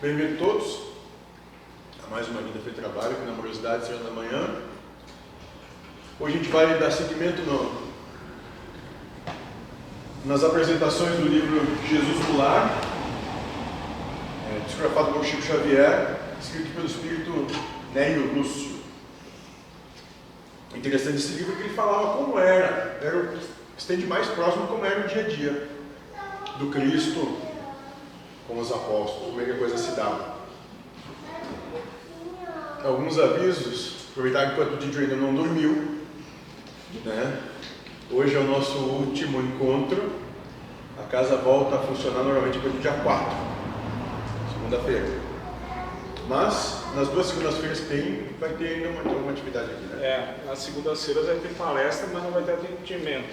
Bem-vindo todos a mais uma Vida Feito Trabalho aqui na Amorosidade, Senhor da Manhã. Hoje a gente vai dar seguimento nas apresentações do livro Jesus no Lar, psicografado por Chico Xavier, escrito pelo espírito Nélio Lúcio. Interessante esse livro que ele falava como era estende mais próximo como era o dia a dia do Cristo com os apóstolos, como é que a coisa se dava. Alguns avisos, aproveitar enquanto o Didio ainda não dormiu, né? Hoje é o nosso último encontro, a casa volta a funcionar normalmente no dia 4, segunda-feira. Mas, nas duas segundas-feiras vai ter ainda uma atividade aqui, né? Nas segundas-feiras vai ter palestra, mas não vai ter atendimento.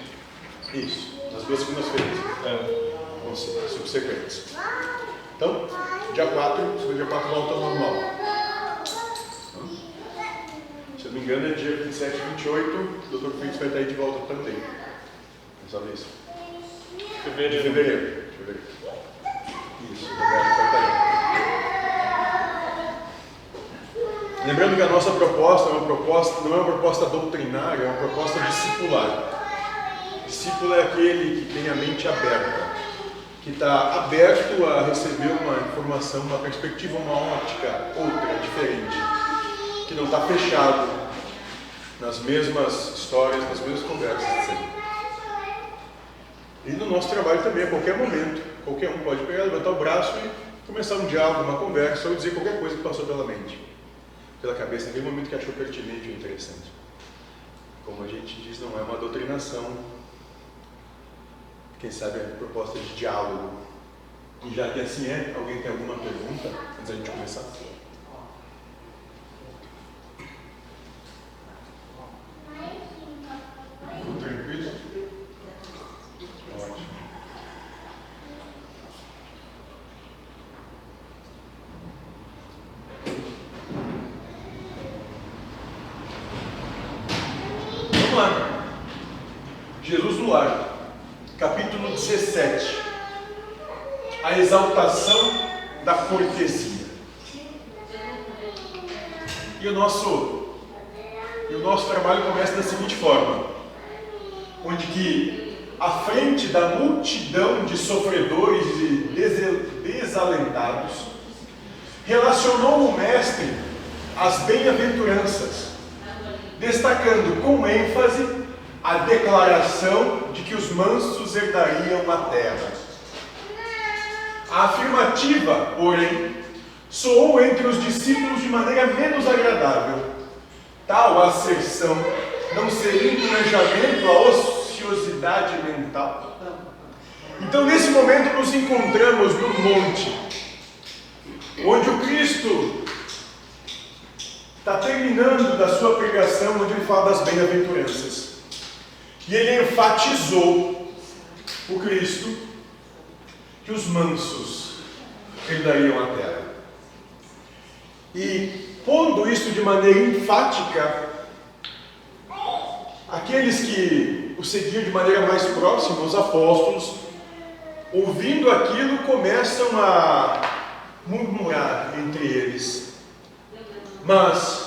Isso, nas duas segundas-feiras. Vão ser subsequentes. Então, dia 4, dia 4 volta ao normal. Se eu não me engano, é dia 27 e 28, o Dr. Fritz vai estar aí de volta também. Dessa vez. Fevereiro. Isso, o Roberto vai estar aí. Lembrando que a nossa proposta não é uma proposta doutrinária, é uma proposta discipular. Discípulo é aquele que tem a mente aberta, que está aberto a receber uma informação, uma perspectiva, uma ótica outra, diferente, que não está fechado nas mesmas histórias, nas mesmas conversas de sempre. E no nosso trabalho também, a qualquer momento, qualquer um pode pegar, levantar o braço e começar um diálogo, uma conversa, ou dizer qualquer coisa que passou pela mente, pela cabeça, naquele momento que achou pertinente ou interessante. Como a gente diz, não é uma doutrinação. Quem sabe a proposta de diálogo. E já que assim é, alguém tem alguma pergunta antes da gente começar? Tudo tranquilo? Ótimo. Vamos lá. Jesus no lar. Capítulo 17, a exaltação da cortesia. E o nosso trabalho começa da seguinte forma, onde que, à frente da multidão de sofredores e desalentados, relacionou o Mestre as bem-aventuranças, destacando com ênfase a declaração de que os mansos herdariam a terra. A afirmativa, porém, soou entre os discípulos de maneira menos agradável. Tal asserção não seria encorajamento à ociosidade mental? Então, nesse momento, nos encontramos no monte, onde o Cristo está terminando da sua pregação, onde ele fala das bem-aventuranças. E ele enfatizou, o Cristo, que os mansos herdariam a terra. E, pondo isso de maneira enfática, aqueles que o seguiam de maneira mais próxima, os apóstolos, ouvindo aquilo, começam a murmurar entre eles. Mas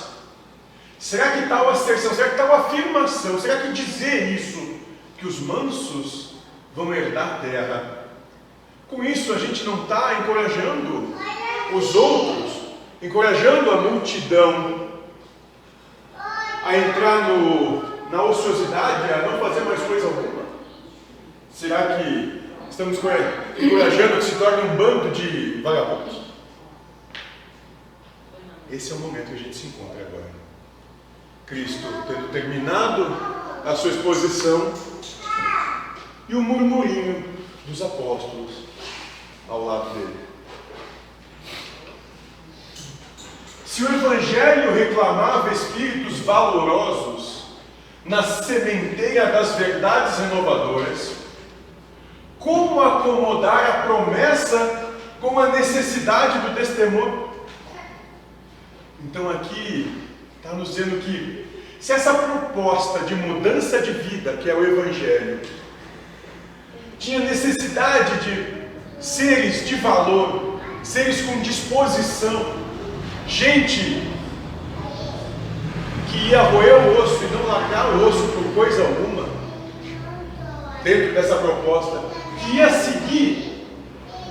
será que tal asserção, será que tal afirmação, será que dizer isso, que os mansos vão herdar a terra, com isso a gente não está encorajando os outros, encorajando a multidão a entrar na ociosidade, a não fazer mais coisa alguma? Será que estamos encorajando que se torne um bando de vagabundos? Esse é o momento que a gente se encontra agora. Cristo tendo terminado a sua exposição e o murmurinho dos apóstolos ao lado dele. Se o Evangelho reclamava espíritos valorosos na sementeira das verdades renovadoras, como acomodar a promessa com a necessidade do testemunho? Então aqui está nos dizendo que, se essa proposta de mudança de vida, que é o Evangelho, tinha necessidade de seres de valor seres com disposição, gente que ia roer o osso e não largar o osso por coisa alguma, dentro dessa proposta, que ia seguir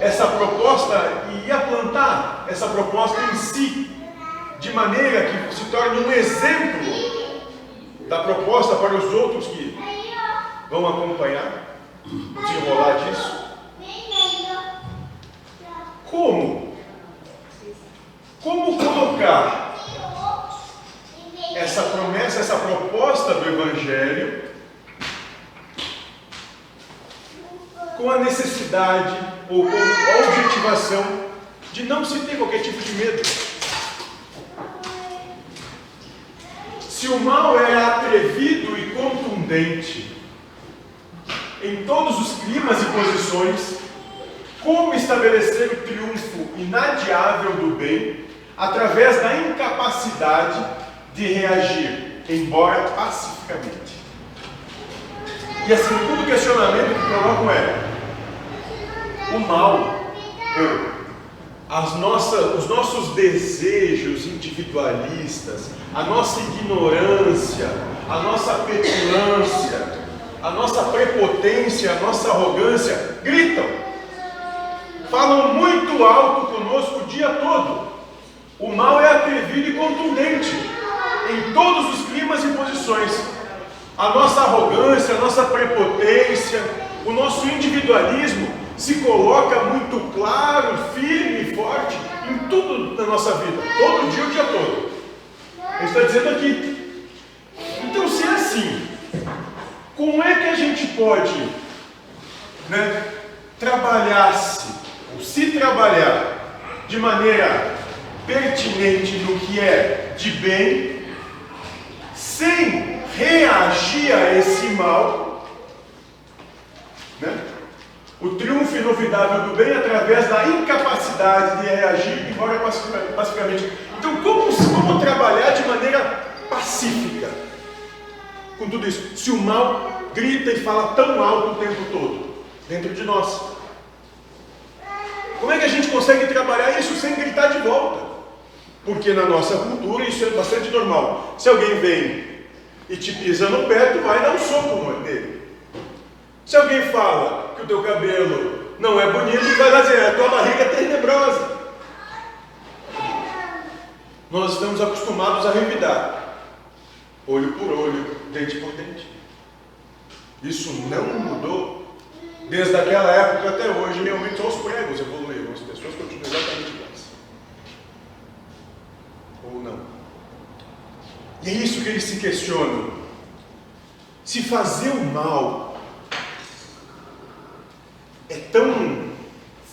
essa proposta e ia plantar essa proposta em si, de maneira que se torne um exemplo da proposta para os outros que vão acompanhar o desenrolar disso. Como colocar essa promessa, essa proposta do Evangelho com a necessidade ou com a objetivação de não se ter qualquer tipo de medo? Se o mal é atrevido e contundente em todos os climas e posições, como estabelecer o triunfo inadiável do bem através da incapacidade de reagir, embora pacificamente? E assim, todo questionamento que colocam é: o mal, os nossos desejos individualistas, a nossa ignorância, a nossa petulância, a nossa prepotência, a nossa arrogância, gritam, falam muito alto conosco o dia todo. O mal é atrevido e contundente em todos os climas e posições. A nossa arrogância, a nossa prepotência, o nosso individualismo se coloca muito claro, firme e forte em tudo da nossa vida, todo dia, o dia todo. Ele está dizendo aqui. Então, se é assim, como é que a gente pode, trabalhar-se, ou se trabalhar de maneira pertinente no que é de bem, sem reagir a esse mal, o triunfo inovidável do bem através da incapacidade de reagir, embora pacificamente. Então, como trabalhar de maneira pacífica com tudo isso, se o mal grita e fala tão alto o tempo todo dentro de nós? Como é que a gente consegue trabalhar isso sem gritar de volta? Porque na nossa cultura isso é bastante normal. Se alguém vem e te pisa no pé, tu vai dar um soco nele. Se alguém fala que o teu cabelo não é bonito, tu vai dizer: a tua barriga é tenebrosa. Nós estamos acostumados a revidar, olho por olho, dente por dente. Isso não mudou desde aquela época até hoje. Realmente só os pregos evoluíram, as pessoas continuam exatamente iguais. Ou não? E é isso que eles se questionam. Se fazer o mal é tão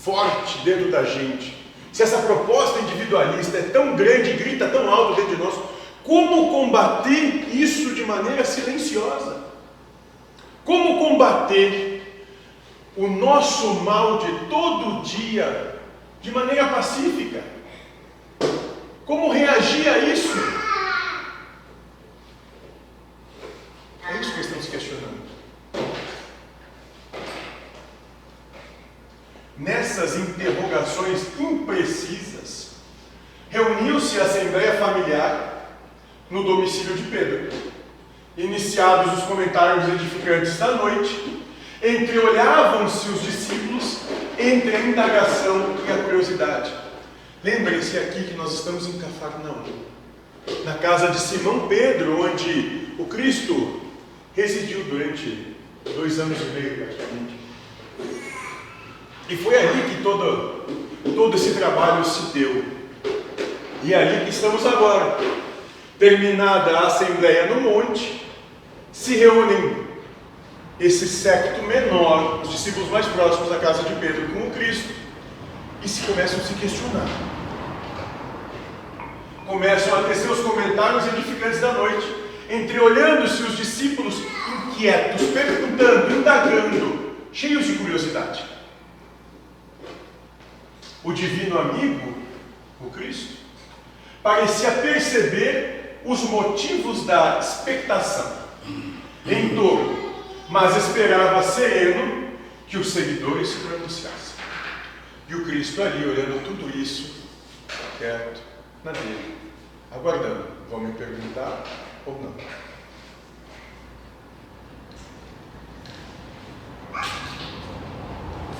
forte dentro da gente, se essa proposta individualista é tão grande e grita tão alto dentro de nós, como combater isso de maneira silenciosa? Como combater o nosso mal de todo dia de maneira pacífica? Como reagir a isso? É isso que estamos questionando. Nessas interrogações imprecisas, reuniu-se a assembleia familiar no domicílio de Pedro. Iniciados os comentários edificantes da noite, entreolhavam-se os discípulos entre a indagação e a curiosidade. Lembrem-se aqui que nós estamos em Cafarnaum, na casa de Simão Pedro, onde o Cristo residiu durante 2 anos e meio praticamente. E foi ali que todo esse trabalho se deu. E é ali que estamos agora. Terminada a assembleia no monte, se reúnem esse séquito menor, os discípulos mais próximos da casa de Pedro com o Cristo, e começam a se questionar. Começam a tecer os comentários edificantes da noite, entreolhando-se os discípulos inquietos, perguntando, indagando, cheios de curiosidade. O divino amigo, o Cristo, parecia perceber os motivos da expectação em torno, mas esperava sereno que os seguidores se pronunciassem. E o Cristo ali, olhando tudo isso, quieto, na dele, aguardando. Vão me perguntar ou não?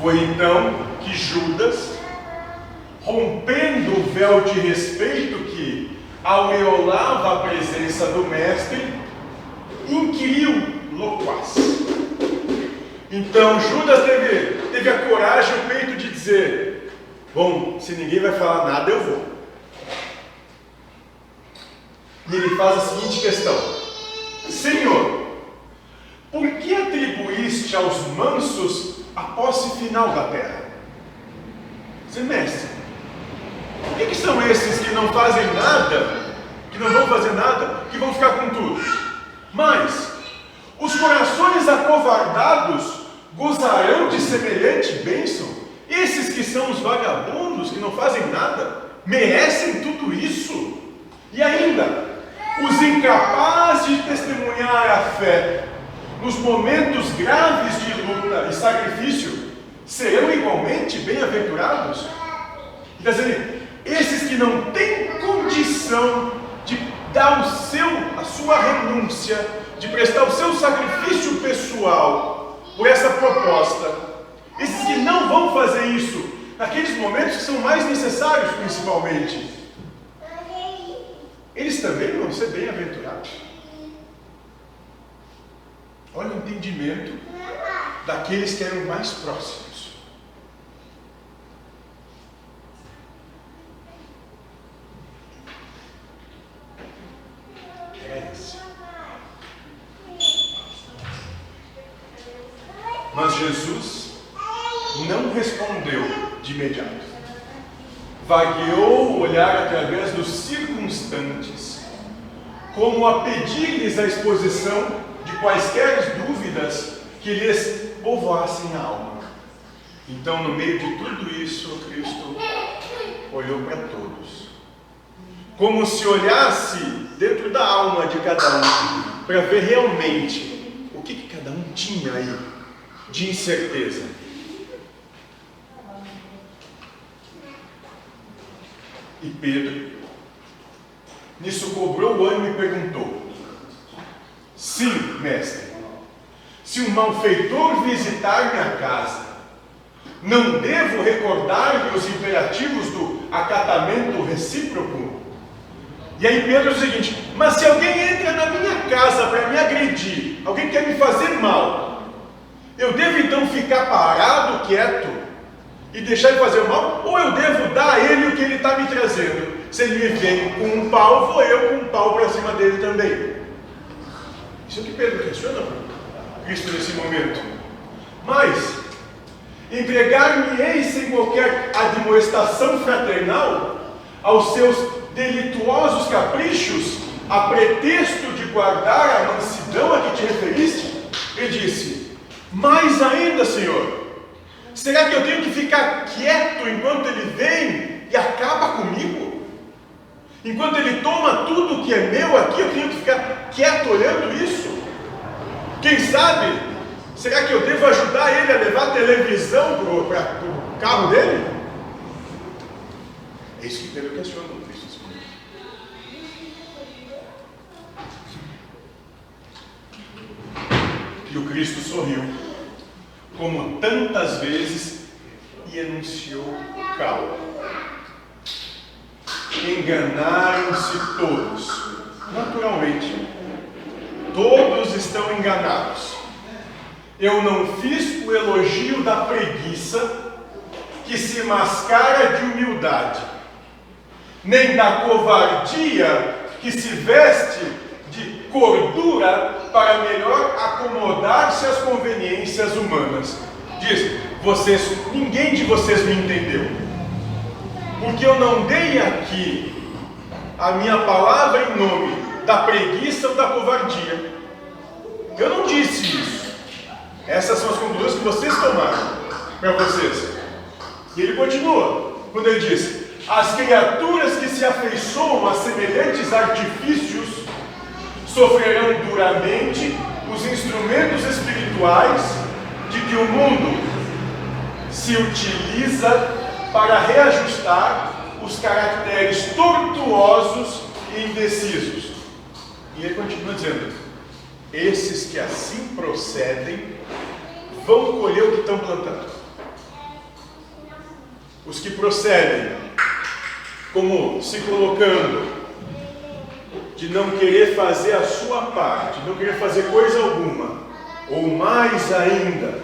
Foi então que Judas, rompendo o véu de respeito que aureolava a presença do Mestre, inquiriu loquaz. Então Judas teve a coragem, o peito de dizer: bom, se ninguém vai falar nada, eu vou. E ele faz a seguinte questão: Senhor, por que atribuíste aos mansos a posse final da terra? Dizer, mestre, o que são esses que não fazem nada, que não vão fazer nada, que vão ficar com tudo? Mas os corações acovardados gozarão de semelhante bênção? Esses que são os vagabundos, que não fazem nada, merecem tudo isso? E ainda, os incapazes de testemunhar a fé nos momentos graves de luta e sacrifício serão igualmente bem-aventurados? Está dizendo, esses que não têm condição de dar a sua renúncia, de prestar o seu sacrifício pessoal por essa proposta, esses que não vão fazer isso naqueles momentos que são mais necessários, principalmente, eles também vão ser bem-aventurados. Olha o entendimento daqueles que eram mais próximos. Era esse. Mas Jesus não respondeu de imediato. Vagueou o olhar através dos circunstantes, como a pedir-lhes a exposição de quaisquer dúvidas que lhes povoassem a alma. Então, no meio de tudo isso, Cristo olhou para todos, como se olhasse dentro da alma de cada um, para ver realmente o que cada um tinha aí de incerteza. E Pedro, nisso, cobrou o ânimo e perguntou: sim, mestre, se um malfeitor visitar minha casa, não devo recordar-lhe os imperativos do acatamento recíproco? E aí Pedro diz o seguinte: mas se alguém entra na minha casa para me agredir, alguém quer me fazer mal, eu devo então ficar parado, quieto, e deixar ele fazer o mal? Ou eu devo dar a ele o que ele está me trazendo? Se ele me vem com um pau, vou eu com um pau para cima dele também. Isso é o que Pedro questiona Cristo nesse momento. Mas entregar-me-ei sem qualquer admoestação fraternal aos seus delituosos caprichos, a pretexto de guardar a mansidão a que te referiste? Ele disse: mais ainda, Senhor, será que eu tenho que ficar quieto enquanto ele vem e acaba comigo? Enquanto ele toma tudo que é meu aqui, eu tenho que ficar quieto olhando isso? Quem sabe, será que eu devo ajudar ele a levar a televisão para o carro dele? É isso que Pedro questiona no Cristo. E o Cristo sorriu, como tantas vezes, e enunciou calma. Enganaram-se todos, naturalmente. Todos estão enganados. Eu não fiz o elogio da preguiça, que se mascara de humildade, nem da covardia, que se veste de cordura para melhor acomodar-se às conveniências humanas. Diz: ninguém de vocês me entendeu, porque eu não dei aqui a minha palavra em nome da preguiça ou da covardia. Eu não disse isso. Essas são as conclusões que vocês tomaram para vocês. E ele continua, quando ele diz: as criaturas que se afeiçoam a semelhantes artifícios sofrerão duramente os instrumentos espirituais de que o mundo se utiliza para reajustar os caracteres tortuosos e indecisos. E ele continua dizendo: esses que assim procedem vão colher o que estão plantando. Os que procedem como se colocando de não querer fazer a sua parte, de não querer fazer coisa alguma, ou mais ainda,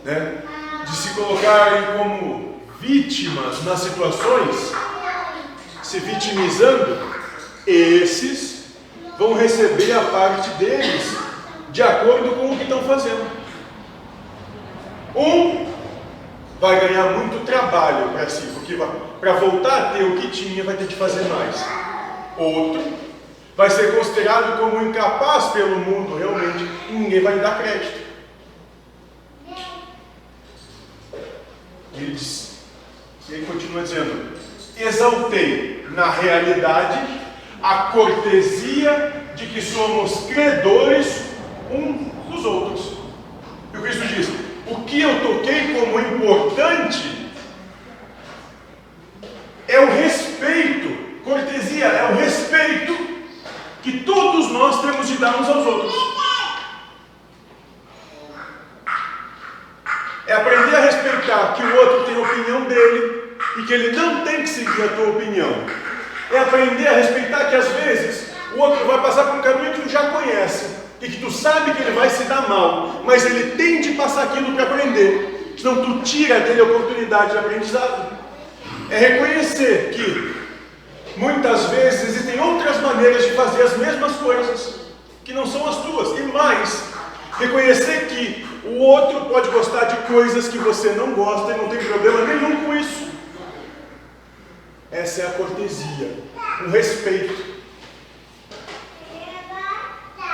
né, de se colocarem como vítimas nas situações, se vitimizando, esses vão receber a parte deles de acordo com o que estão fazendo. Um vai ganhar muito trabalho para si, porque para voltar a ter o que tinha vai ter que fazer mais. Outro vai ser considerado como incapaz pelo mundo realmente, e ninguém vai lhe dar crédito. Ele continua dizendo: exaltei na realidade a cortesia de que somos credores uns dos outros. E o Cristo diz: o que eu toquei como importante é o respeito. Cortesia é o respeito que todos nós temos de dar uns aos outros. É aprender a respeitar que o outro tem a opinião dele e que ele não tem que seguir a tua opinião. É aprender a respeitar que às vezes o outro vai passar por um caminho que tu já conhece e que tu sabe que ele vai se dar mal, mas ele tem de passar aquilo para aprender, senão tu tira dele a oportunidade de aprendizado. É reconhecer que muitas vezes existem outras maneiras de fazer as mesmas coisas que não são as tuas, e mais, reconhecer que o outro pode gostar de coisas que você não gosta e não tem problema nenhum com isso. Essa é a cortesia, o respeito,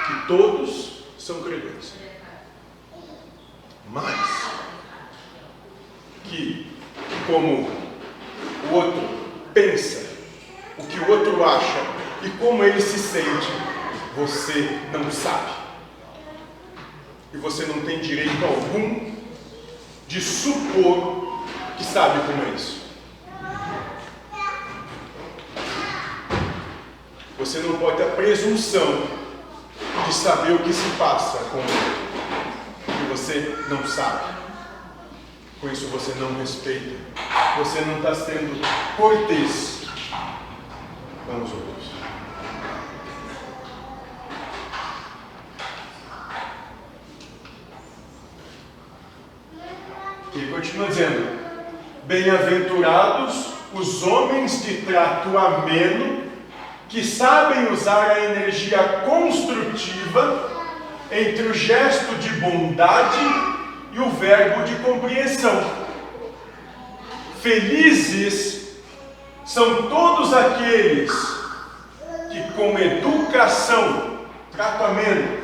que todos são credores, mas que, como o outro pensa, o que o outro acha e como ele se sente, você não sabe. E você não tem direito algum de supor que sabe como é isso. Você não pode ter a presunção de saber o que se passa com ele, que você não sabe. Com isso você não respeita. Você não está sendo cortês com os outros. Ele continua dizendo: bem-aventurados os homens de trato ameno, que sabem usar a energia construtiva entre o gesto de bondade e o verbo de compreensão. Felizes são todos aqueles que com educação, trato ameno,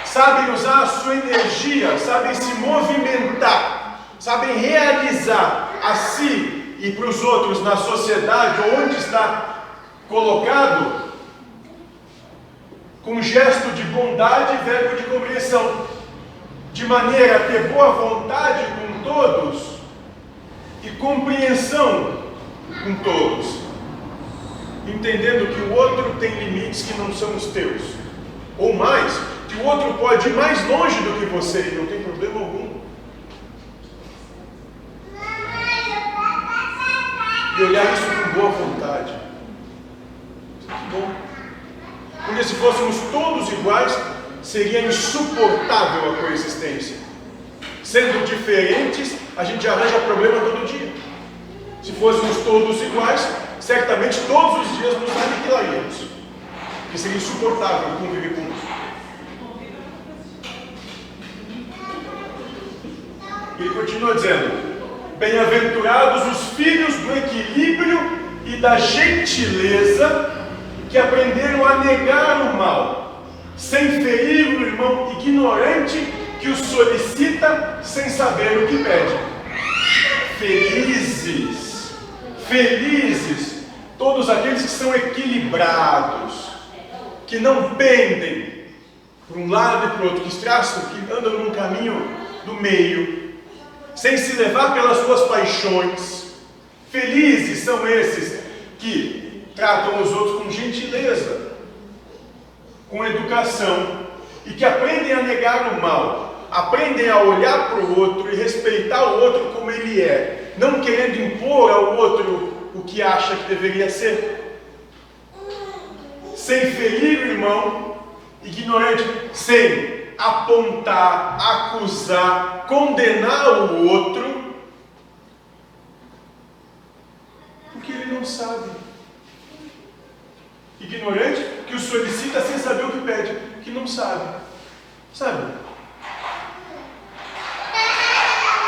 sabem usar a sua energia, sabem se movimentar, sabem realizar a si e para os outros na sociedade, onde está colocado, com gesto de bondade e verbo de compreensão, de maneira a ter boa vontade com todos e compreensão com todos, entendendo que o outro tem limites que não são os teus, ou mais, que o outro pode ir mais longe do que você e não tem problema algum. E olhar isso com boa vontade. Que bom. Porque se fôssemos todos iguais, seria insuportável a coexistência. Sendo diferentes, a gente arranja problema todo dia. Se fôssemos todos iguais, certamente todos os dias nos aniquilaríamos. Porque seria insuportável conviver com isso. Ele continua dizendo: bem-aventurados os filhos do equilíbrio e da gentileza, que aprenderam a negar o mal, sem ferir o irmão ignorante que o solicita sem saber o que pede. Felizes, felizes, todos aqueles que são equilibrados, que não pendem para um lado e para o outro, que traçam, que andam num caminho do meio, sem se levar pelas suas paixões, Felizes são esses que tratam os outros com gentileza, com educação, e que aprendem a negar o mal, aprendem a olhar para o outro e respeitar o outro como ele é, não querendo impor ao outro o que acha que deveria ser, sem ferir o irmão, ignorante, sem apontar, acusar, condenar o outro, porque ele não sabe. Ignorante que o solicita sem saber o que pede, que não sabe. Sabe?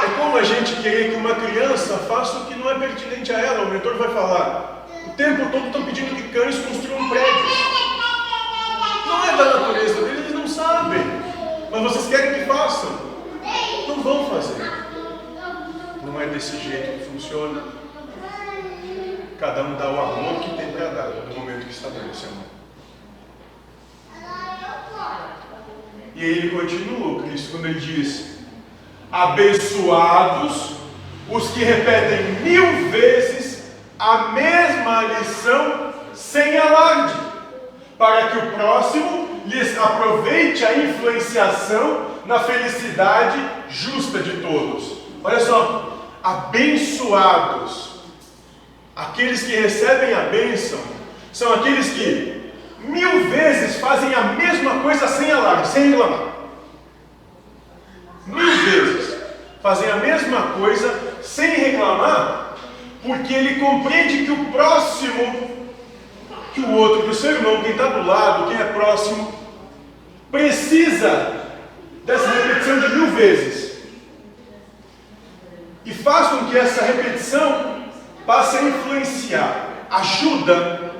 É como a gente querer que uma criança faça o que não é pertinente a ela. O mentor vai falar: o tempo todo estão pedindo que cães construam prédios. Não é da natureza deles, eles não sabem. Mas vocês querem que façam. Não vão fazer. Não é desse jeito que funciona. Cada um dá o amor que tem para dar no momento que está dando esse amor. E aí ele continua, o Cristo, quando ele diz: abençoados os que repetem 1000 vezes a mesma lição sem alarde, para que o próximo lhes aproveite a influenciação na felicidade justa de todos. Olha só, abençoados. Aqueles que recebem a bênção são aqueles que 1000 vezes fazem a mesma coisa sem alarde, sem reclamar. 1000 vezes fazem a mesma coisa sem reclamar, porque ele compreende que o próximo, que o outro, que o seu irmão, quem está do lado, quem é próximo, precisa dessa repetição de 1000 vezes. E faz com que essa repetição passe a influenciar, ajuda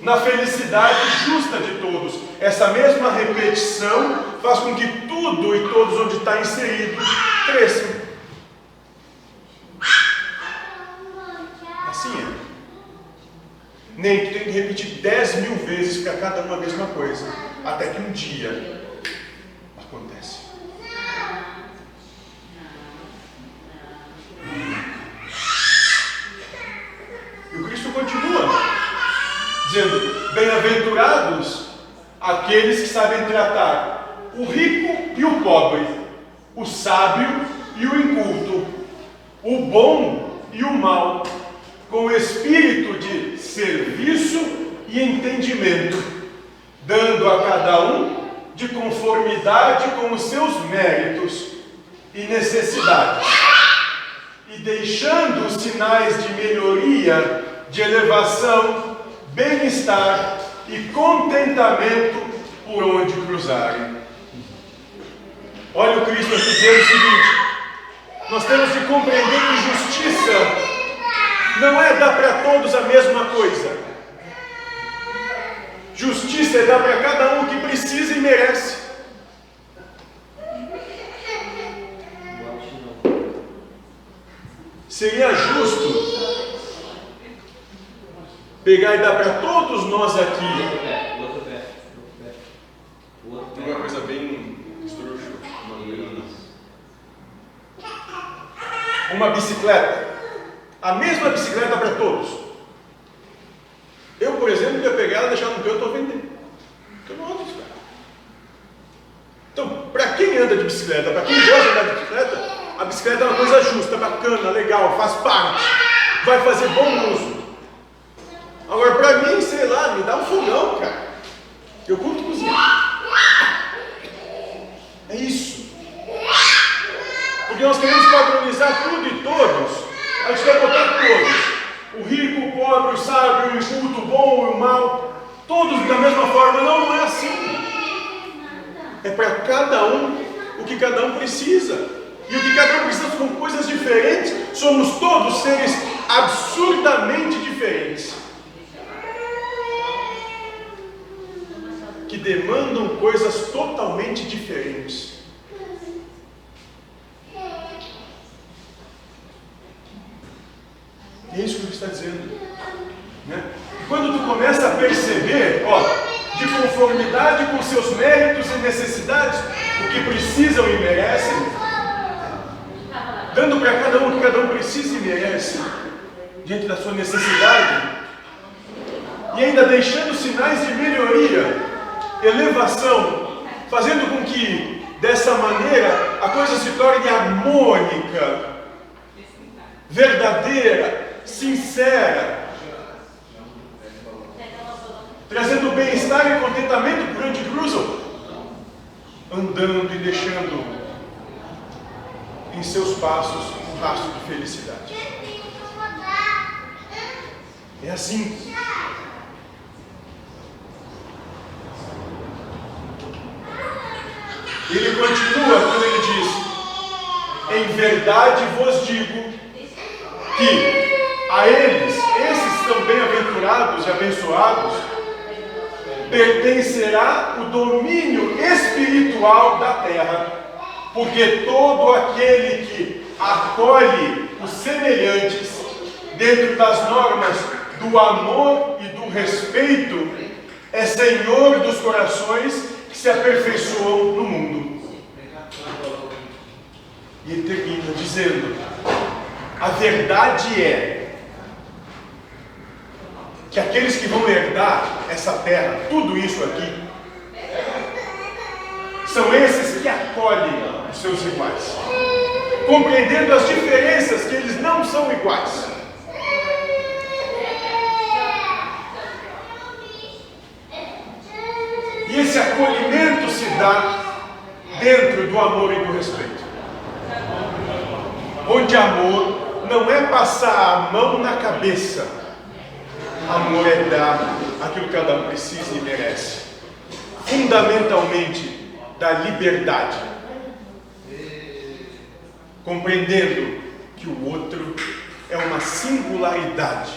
na felicidade justa de todos. Essa mesma repetição faz com que tudo e todos onde está inserido cresçam. Assim é. Nem tu tem que repetir 10.000 vezes para cada uma a mesma coisa, até que um dia acontece. E o Cristo continua dizendo: bem-aventurados aqueles que sabem tratar o rico e o pobre, o sábio e o inculto, o bom e o mau, com espírito de serviço e entendimento, dando a cada um de conformidade com os seus méritos e necessidades, e deixando os sinais de melhoria, de elevação, bem-estar e contentamento por onde cruzarem. Olha o Cristo aqui dizendo o seguinte: nós temos que compreender que justiça não é dar para todos a mesma coisa. Justiça é dar para cada um o que precisa e merece. Seria justo pegar e dar para todos nós aqui uma coisa bem esdrúxula, uma bicicleta, a mesma bicicleta para todos. Eu, por exemplo, ia pegar ela, deixar no canto e vender, porque eu não ando de bicicleta. Então, para quem anda de bicicleta, para quem gosta de andar de bicicleta, a bicicleta é uma coisa justa, bacana, legal, faz parte, vai fazer bom uso. Agora, para mim, sei lá, me dá um fogão, cara. Eu curto cozinhar. É isso. Porque nós queremos padronizar tudo e todos. A gente quer botar todos. O rico, o pobre, o sábio, o inculto, o bom e o mal. Todos da mesma forma. Não, não é assim. É para cada um o que cada um precisa. E o que cada um precisa são coisas diferentes. Somos todos seres absurdamente diferentes, que demandam coisas totalmente diferentes. E é isso que ele está dizendo, né? E quando tu começa a perceber, de conformidade com seus méritos e necessidades, o que precisam e merecem, dando para cada um o que cada um precisa e merece, diante da sua necessidade, e ainda deixando sinais de melhoria, elevação, fazendo com que dessa maneira a coisa se torne harmônica, verdadeira, sincera, trazendo bem-estar e contentamento por onde cruzam, andando e deixando em seus passos um rastro de felicidade. É assim. Ele continua quando ele diz: em verdade vos digo que a eles, esses são bem-aventurados e abençoados, pertencerá o domínio espiritual da terra, porque todo aquele que acolhe os semelhantes dentro das normas do amor e do respeito é senhor dos corações que se aperfeiçoam no mundo. E ele termina dizendo: a verdade é que aqueles que vão herdar essa terra, tudo isso aqui, são esses que acolhem os seus iguais, compreendendo as diferenças que eles não são iguais. E esse acolhimento se dá dentro do amor e do respeito, onde amor não é passar a mão na cabeça, amor é dar aquilo que cada um precisa e merece, fundamentalmente da liberdade, compreendendo que o outro é uma singularidade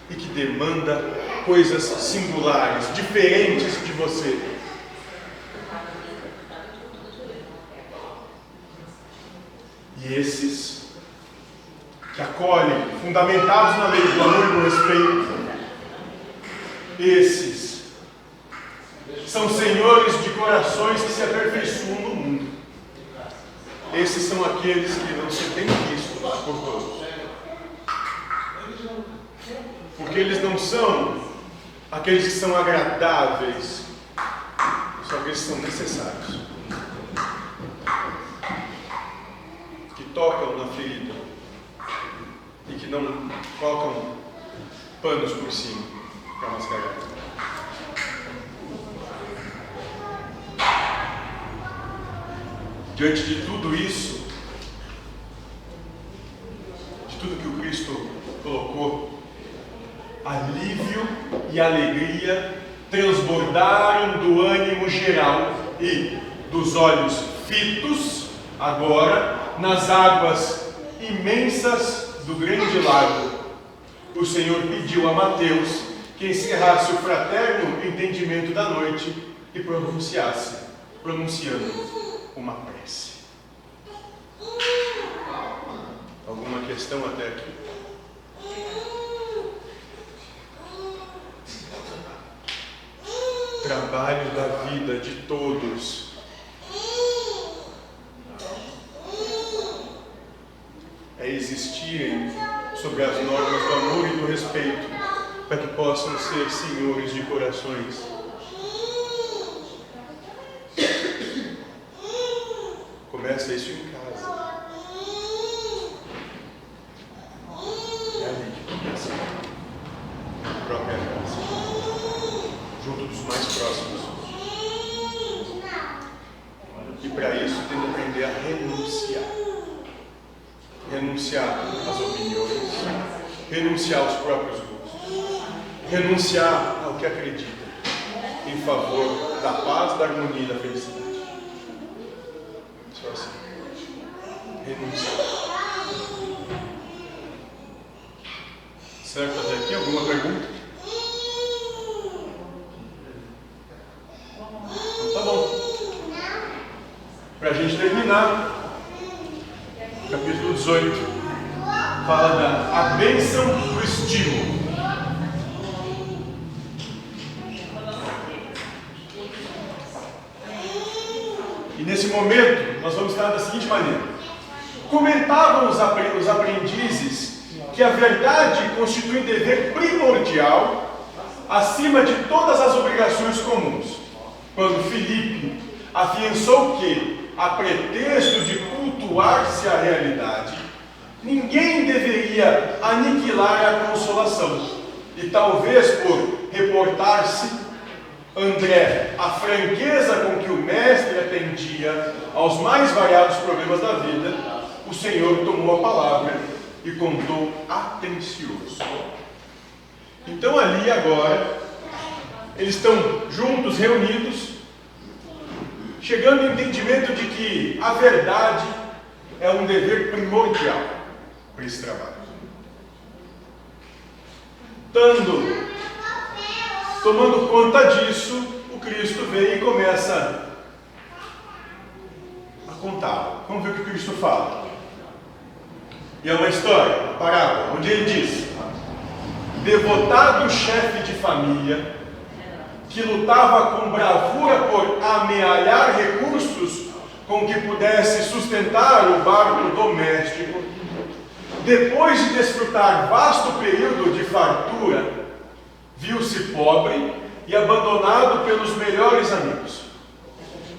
e que demanda coisas singulares, diferentes de você. E esses que acolhem, fundamentados na lei do amor e do respeito, esses são senhores de corações que se aperfeiçoam no mundo. Esses são aqueles que não se têm visto por todos, porque eles não são aqueles que são agradáveis, são aqueles que são necessários, que tocam na ferida e que não colocam panos por cima para mascarar. Diante de tudo isso, de tudo que o Cristo colocou, alívio e alegria transbordaram do ânimo geral e dos olhos fitos, agora, nas águas imensas do grande lago. O Senhor pediu a Mateus que encerrasse o fraterno entendimento da noite e pronunciando uma prece. Alguma questão até aqui? Trabalho da vida de todos é existirem sobre as normas do amor e do respeito, para que possam ser senhores de corações. Começa isso em casa. É ali que começa. Na própria casa. Junto dos mais próximos. E para isso tem que aprender a renunciar. Renunciar às opiniões. Renunciar aos próprios gostos. Renunciar ao que acredita. Em favor da paz, da harmonia e da felicidade. Só assim. Renunciar. Certo até aqui? Alguma pergunta? Então tá bom. Para a gente terminar, capítulo 18 fala da bênção do estímulo. E nesse momento, nós vamos estar da seguinte maneira. Comentavam os aprendizes que a verdade constitui dever primordial acima de todas as obrigações comuns. Quando Filipe afiançou que, a pretexto de cultuar-se a realidade, ninguém deveria aniquilar a consolação. E talvez por reportar-se, André, a franqueza com que o mestre atendia aos mais variados problemas da vida, o Senhor tomou a palavra e contou atencioso. Então ali agora, eles estão juntos, reunidos, chegando ao entendimento de que a verdade é um dever primordial para esse trabalho. Tomando conta disso, o Cristo veio e começa a contar. Vamos ver o que o Cristo fala. E é uma história, uma parábola, onde ele diz: devotado chefe de família, que lutava com bravura por amealhar recursos com que pudesse sustentar o barco doméstico, depois de desfrutar vasto período de fartura, viu-se pobre e abandonado pelos melhores amigos.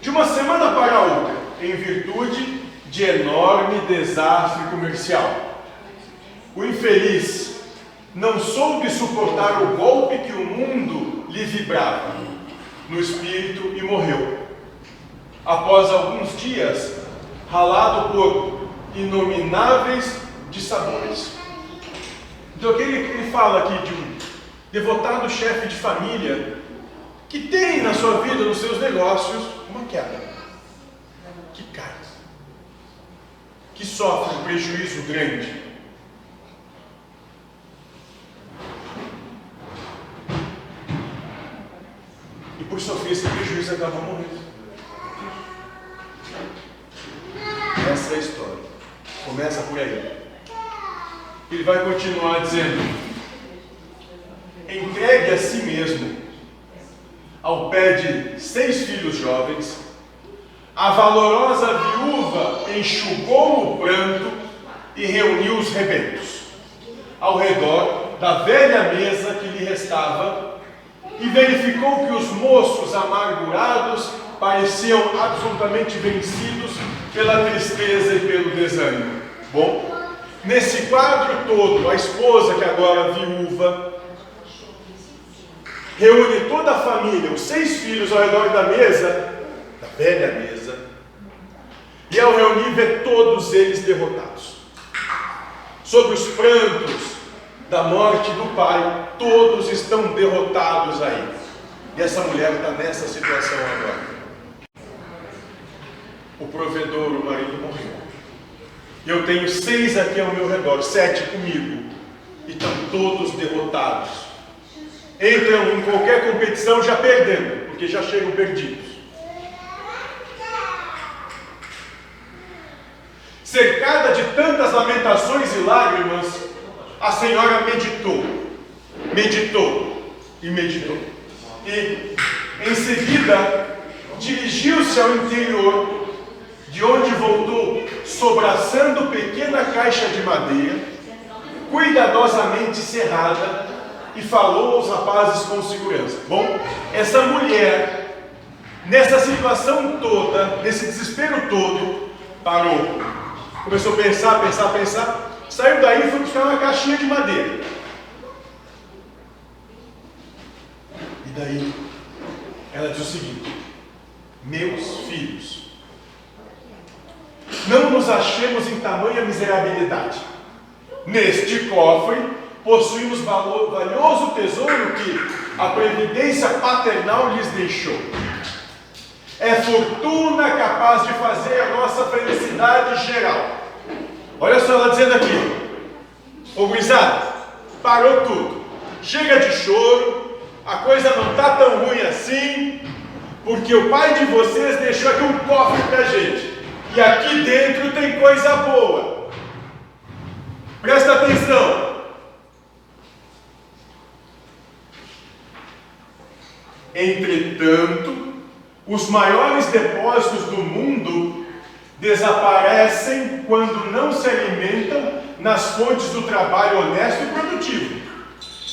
De uma semana para outra, em virtude de enorme desastre comercial, o infeliz não soube suportar o golpe que o mundo lhe vibrava no espírito e morreu, após alguns dias ralado por inomináveis dissabores. Então ele fala aqui de um devotado chefe de família que tem na sua vida, nos seus negócios, uma queda, que cai, que sofre um prejuízo grande. E por sofrer esse prejuízo acaba morrendo. Essa é a história. Começa por aí. Ele vai continuar dizendo: entregue a si mesmo ao pé de 6 filhos jovens, a valorosa viúva enxugou o pranto e reuniu os rebentos ao redor da velha mesa que lhe restava, e verificou que os moços amargurados pareciam absolutamente vencidos pela tristeza e pelo desânimo. Bom, nesse quadro todo, a esposa, que agora viúva, reúne toda a família, os 6 filhos ao redor da mesa, da velha mesa, e ao reunir vê todos eles derrotados. Sob os prantos da morte do pai, todos estão derrotados aí. E essa mulher está nessa situação agora. O provedor, o marido, morreu. Eu tenho 6 aqui ao meu redor, 7 comigo, e estão todos derrotados. Entram em qualquer competição já perdendo, porque já chegam perdidos. Cercada de tantas lamentações e lágrimas, a senhora meditou. E, em seguida, dirigiu-se ao interior, de onde voltou sobraçando pequena caixa de madeira, cuidadosamente cerrada, e falou aos rapazes com segurança. Bom, essa mulher, nessa situação toda, nesse desespero todo, parou. Começou a pensar, saiu daí e foi buscar uma caixinha de madeira. E daí, ela diz o seguinte: meus filhos, não nos achemos em tamanha miserabilidade. Neste cofre possuímos valioso tesouro que a previdência paternal lhes deixou. É fortuna capaz de fazer a nossa felicidade geral. Olha só ela dizendo aqui: ô gurizada, parou tudo. Chega de choro, a coisa não está tão ruim assim, porque o pai de vocês deixou aqui um cofre pra gente. E aqui dentro tem coisa boa. Presta atenção. Entretanto, os maiores depósitos do mundo desaparecem quando não se alimentam nas fontes do trabalho honesto e produtivo.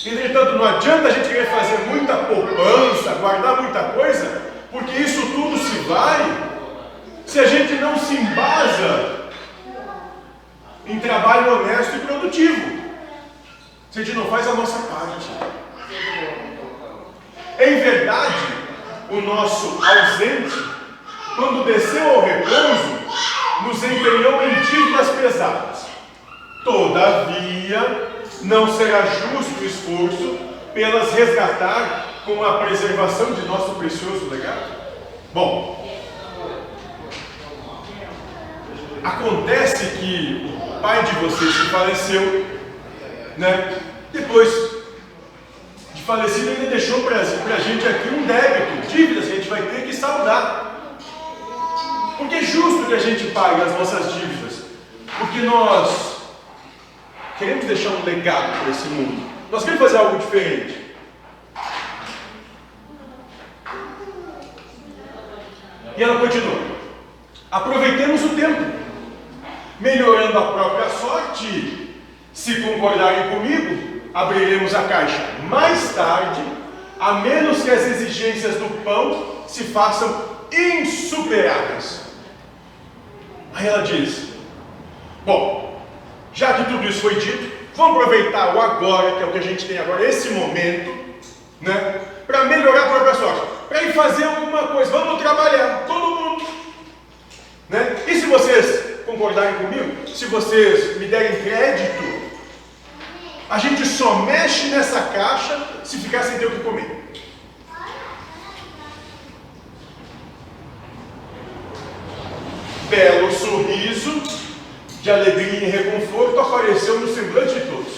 Entretanto, não adianta a gente querer fazer muita poupança, guardar muita coisa, porque isso tudo se vai se a gente não se embasa em trabalho honesto e produtivo. Se a gente não faz a nossa parte. Em verdade, o nosso ausente, quando desceu ao repouso, nos empenhou em dívidas pesadas. Todavia, não será justo o esforço pelas resgatar com a preservação de nosso precioso legado? Bom, acontece que o pai de vocês que faleceu, né, depois de falecido, ele deixou para a gente aqui um débito, dívidas que a gente vai ter que saldar. Porque é justo que a gente pague as nossas dívidas, porque nós queremos deixar um legado para esse mundo. Nós queremos fazer algo diferente. E ela continua: aproveitemos o tempo, melhorando a própria sorte. Se concordarem comigo, abriremos a caixa mais tarde, a menos que as exigências do pão se façam insuperáveis. Aí ela diz: bom, já que tudo isso foi dito, vamos aproveitar o agora, que é o que a gente tem agora, esse momento, né, para melhorar a própria sorte, para ir fazer alguma coisa. Vamos trabalhar, todo mundo, né? E se vocês concordarem comigo, se vocês me derem crédito, a gente só mexe nessa caixa se ficar sem ter o que comer. Belo sorriso de alegria e reconforto apareceu no semblante de todos.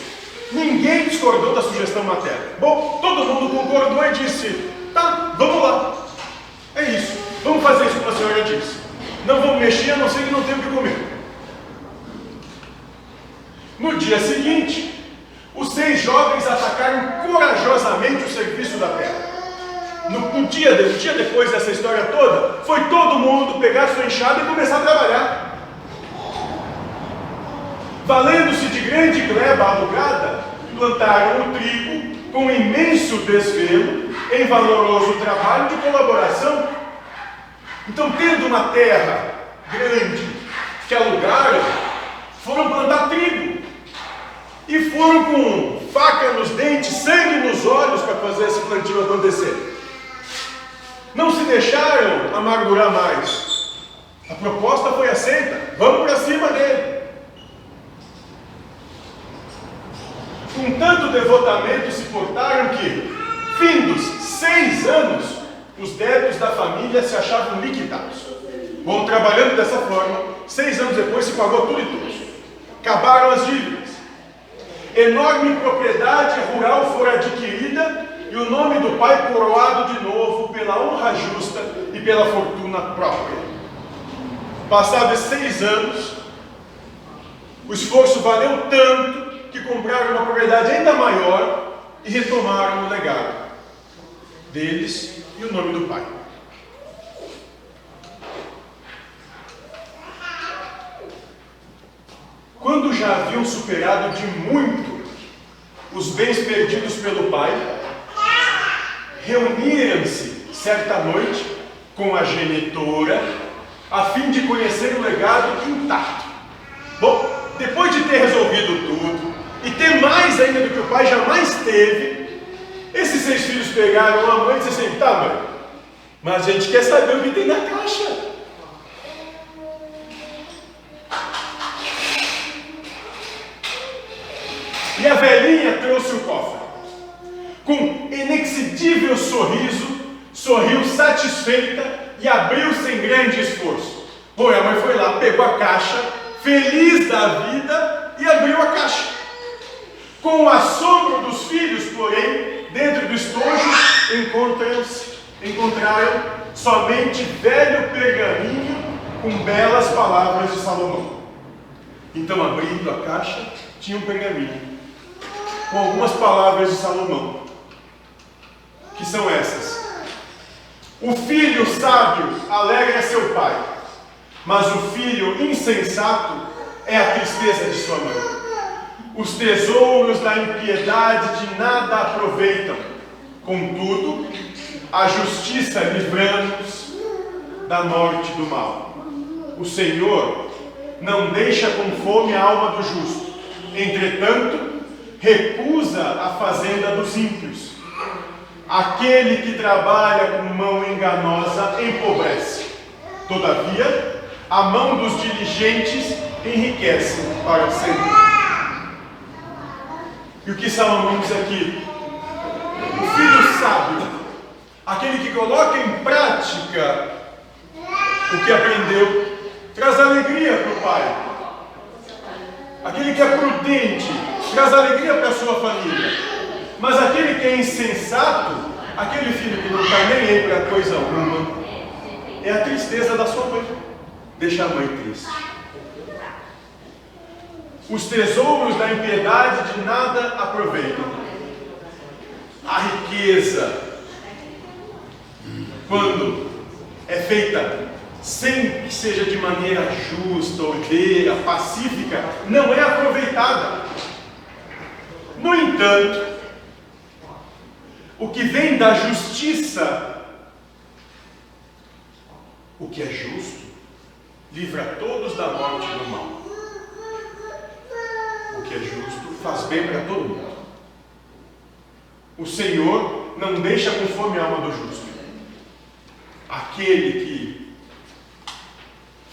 Ninguém discordou da sugestão materna. Bom, todo mundo concordou e disse: tá, vamos lá. É isso, vamos fazer isso como a senhora disse. Não vamos mexer, a não ser que não tenha o que comer. No dia seguinte, os 6 jovens atacaram corajosamente o serviço da terra. No dia depois dessa história toda, foi todo mundo pegar sua enxada e começar a trabalhar. Valendo-se de grande gleba alugada, plantaram o trigo com imenso desvelo, em valoroso trabalho de colaboração. Então, tendo uma terra grande que alugaram, foram plantar trigo. E foram com faca nos dentes, sangue nos olhos para fazer esse plantio acontecer. Não se deixaram amargurar mais. A proposta foi aceita. Vamos para cima dele. Com tanto devotamento se portaram que, findos 6 anos, os débitos da família se achavam liquidados. Bom, trabalhando dessa forma, 6 anos depois se pagou tudo e tudo. Acabaram as dívidas. Enorme propriedade rural fora adquirida e o nome do pai coroado de novo pela honra justa e pela fortuna própria. Passados 6 anos, o esforço valeu tanto que compraram uma propriedade ainda maior e retomaram o legado deles e o nome do pai. Quando já haviam superado de muito os bens perdidos pelo pai, reuniram-se certa noite com a genitora a fim de conhecer o legado intacto. Bom, depois de ter resolvido tudo e ter mais ainda do que o pai jamais teve, esses 6 filhos pegaram a mãe e disseram assim: tá, mãe, mas a gente quer saber o que tem na caixa. E a velhinha trouxe o cofre. Com inexcedível sorriso, sorriu satisfeita e abriu sem grande esforço. Bom, a mãe foi lá, pegou a caixa, feliz da vida, e abriu a caixa. Com o assombro dos filhos, porém, dentro do estojo, encontraram somente velho pergaminho com belas palavras de Salomão. Então, abrindo a caixa, tinha um pergaminho com algumas palavras de Salomão, que são essas: o filho sábio alegra seu pai, mas o filho insensato é a tristeza de sua mãe. Os tesouros da impiedade de nada aproveitam. Contudo, a justiça livra-nos da morte do mal. O Senhor não deixa com fome a alma do justo. Entretanto, recusa a fazenda dos ímpios. Aquele que trabalha com mão enganosa empobrece. Todavia, a mão dos diligentes enriquece para sempre. E o que Salomão diz aqui? O filho sábio, aquele que coloca em prática o que aprendeu, traz alegria para o pai. Aquele que é prudente, traz alegria para a sua família. Mas aquele que é insensato, aquele filho que não está nem aí para coisa alguma, é a tristeza da sua mãe. Deixa a mãe triste. Os tesouros da impiedade de nada aproveitam. A riqueza, quando é feita sem que seja de maneira justa, ordeira, pacífica, não é aproveitada. No entanto, o que vem da justiça, o que é justo, livra todos da morte e do mal. O que é justo faz bem para todo mundo. O Senhor não deixa com fome a alma do justo. Aquele que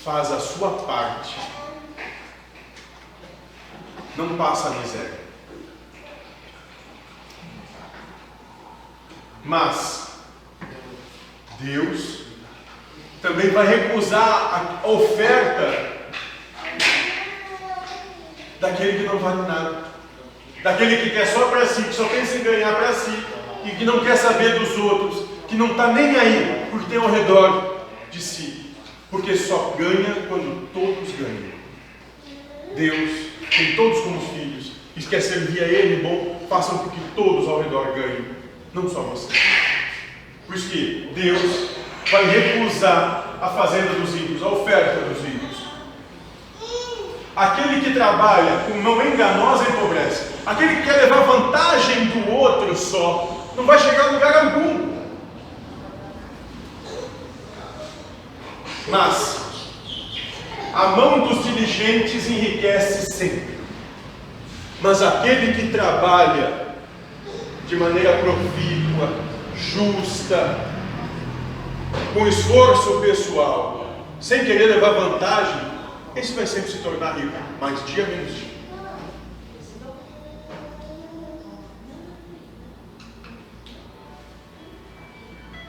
faz a sua parte não passa a miséria. Mas Deus também vai recusar a oferta daquele que não vale nada, daquele que quer só para si, que só pensa em ganhar para si e que não quer saber dos outros, que não está nem aí por ter ao redor de si, porque só ganha quando todos ganham. Deus tem todos como filhos e quer servir a Ele, bom, façam com que todos ao redor ganhem, não só você. Por isso que Deus vai recusar a fazenda dos ímpios, a oferta dos ímpios. Aquele que trabalha com mão enganosa empobrece. Aquele que quer levar vantagem do outro só, não vai chegar a lugar algum. Mas a mão dos diligentes enriquece sempre. Mas aquele que trabalha de maneira profícua, justa, com esforço pessoal, sem querer levar vantagem, esse vai sempre se tornar rico, mais dia menos dia.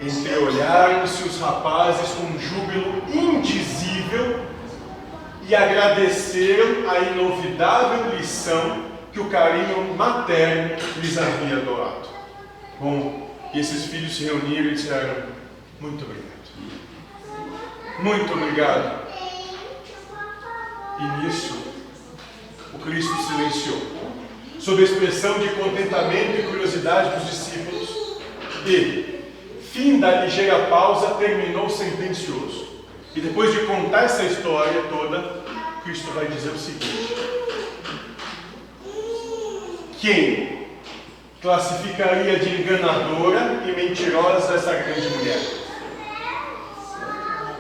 Entreolharam-se os rapazes com um júbilo indizível e agradeceram a inovidável lição que o carinho materno lhes havia doado. Bom, e esses filhos se reuniram e disseram: muito obrigado. Muito obrigado. E nisso, o Cristo silenciou, sob a expressão de contentamento e curiosidade dos discípulos, e, fim da ligeira pausa, terminou sentencioso. E depois de contar essa história toda, Cristo vai dizer o seguinte: quem classificaria de enganadora e mentirosa essa grande mulher?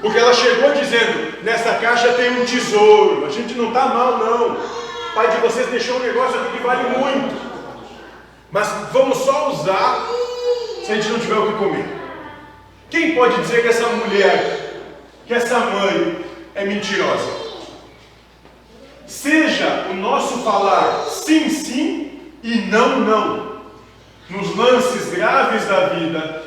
Porque ela chegou dizendo: nessa caixa tem um tesouro, a gente não está mal não, o pai de vocês deixou um negócio aqui que vale muito, mas vamos só usar se a gente não tiver o que comer. Quem pode dizer que essa mulher, que essa mãe é mentirosa? Seja o nosso falar sim, sim e não, não, nos lances graves da vida,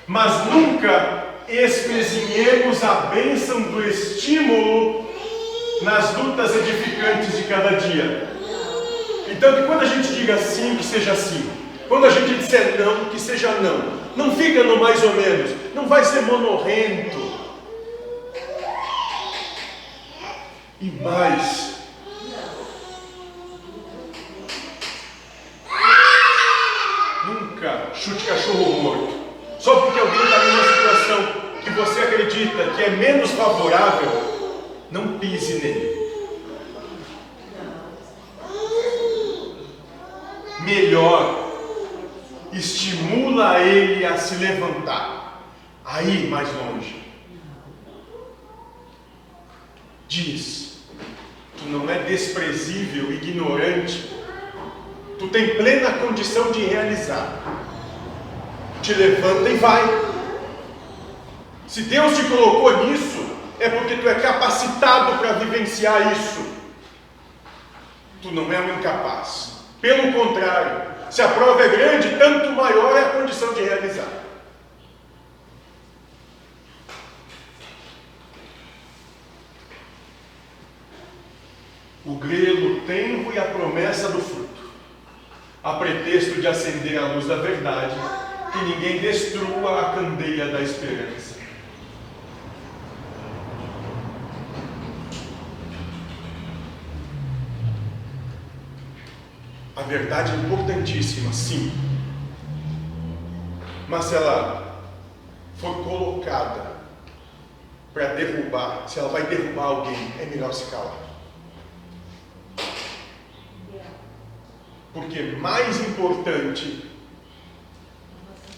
mas nunca espezinhemos a bênção do estímulo nas lutas edificantes de cada dia. Então, que quando a gente diga sim, que seja sim. Quando a gente disser não, que seja não. Não fica no mais ou menos. Não vai ser monorrento. E mais, nunca chute cachorro morto. Só porque alguém está numa situação que você acredita que é menos favorável, não pise nele. melhor, estimula ele a se levantar, a ir mais longe. Diz: tu não é desprezível, ignorante, tu tem plena condição de realizar. Te levanta e vai. Se Deus te colocou nisso, é porque tu é capacitado para vivenciar isso. Tu não é um incapaz. Pelo contrário, se a prova é grande, tanto maior é a condição de realizar. O grelo tenro e a promessa do fruto, a pretexto de acender a luz da verdade, que ninguém destrua a candeia da esperança. A verdade é importantíssima, sim. Mas se ela for colocada para derrubar, se ela vai derrubar alguém, é melhor se calar. Porque mais importante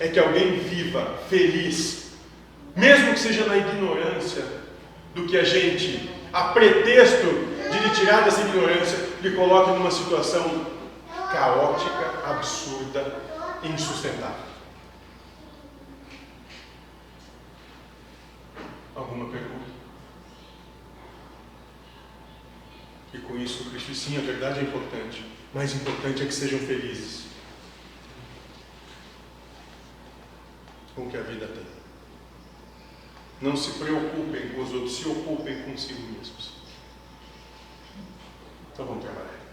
é que alguém viva feliz, mesmo que seja na ignorância, do que a gente, a pretexto de lhe tirar dessa ignorância, lhe coloque numa situação caótica, absurda e insustentável. Alguma pergunta? E com isso, Cristo, sim, a verdade é importante. Mais importante é que sejam felizes com o que a vida tem. Não se preocupem com os outros, se ocupem consigo mesmos. Então vamos trabalhar.